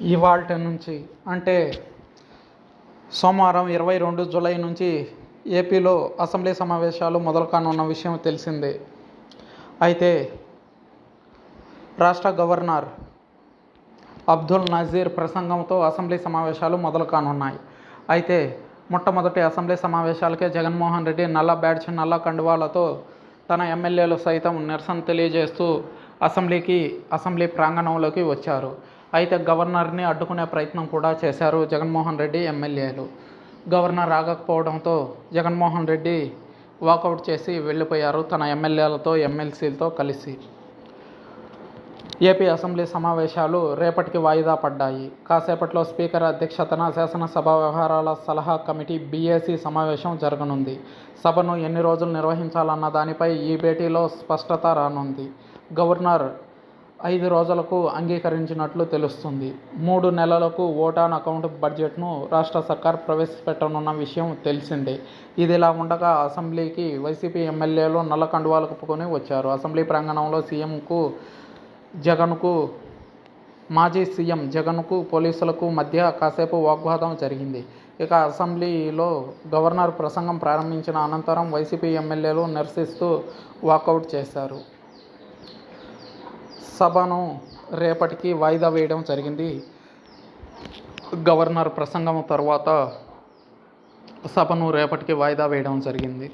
ఇవాల్టి నుంచి అంటే సోమవారం 22 జూలై నుంచి ఏపీలో అసెంబ్లీ సమావేశాలు మొదలు కానున్న విషయం తెలిసిందే. అయితే రాష్ట్ర గవర్నర్ అబ్దుల్ నజీర్ ప్రసంగంతో అసెంబ్లీ సమావేశాలు మొదలు కానున్నాయి. అయితే మొట్టమొదటి అసెంబ్లీ సమావేశాలకే జగన్మోహన్ రెడ్డి నల్ల బ్యాడ్జ్, నల్ల కండువాలతో తన ఎమ్మెల్యేలు సైతం నిరసన తెలియజేస్తూ అసెంబ్లీ ప్రాంగణంలోకి వచ్చారు. అయితే గవర్నర్ని అడ్డుకునే ప్రయత్నం కూడా చేశారు జగన్మోహన్ రెడ్డి ఎమ్మెల్యేలు. గవర్నర్ ఆగకపోవడంతో జగన్మోహన్ రెడ్డి వాకౌట్ చేసి వెళ్ళిపోయారు తన ఎమ్మెల్యేలతో, ఎమ్మెల్సీలతో కలిసి. ఏపీ అసెంబ్లీ సమావేశాలు రేపటికి వాయిదా పడ్డాయి. కాసేపట్లో స్పీకర్ అధ్యక్షతన శాసనసభ వ్యవహారాల సలహా కమిటీ బీఏసీ సమావేశం జరగనుంది. సభను ఎన్ని రోజులు నిర్వహించాలన్న దానిపై ఈ భేటీలో స్పష్టత రానుంది. గవర్నర్ 5 రోజులకు అంగీకరించినట్లు తెలుస్తుంది. 3 నెలలకు ఓట్ ఆన్ అకౌంట్ బడ్జెట్ను రాష్ట్ర సర్కార్ ప్రవేశపెట్టనున్న విషయం తెలిసిందే. ఇదిలా ఉండగా అసెంబ్లీకి వైసీపీ ఎమ్మెల్యేలు నల్ల కండువాలు కప్పుకొని వచ్చారు. అసెంబ్లీ ప్రాంగణంలో మాజీ సీఎం జగన్కు పోలీసులకు మధ్య కాసేపు వాగ్వాదం జరిగింది. ఇక అసెంబ్లీలో గవర్నర్ ప్రసంగం ప్రారంభించిన అనంతరం వైసీపీ ఎమ్మెల్యేలు నిరసిస్తూ వాకౌట్ చేశారు. సభను రేపటికి వాయిదా వేయడం జరిగింది. గవర్నర్ ప్రసంగం తర్వాత సభను రేపటికి వాయిదా వేయడం జరిగింది.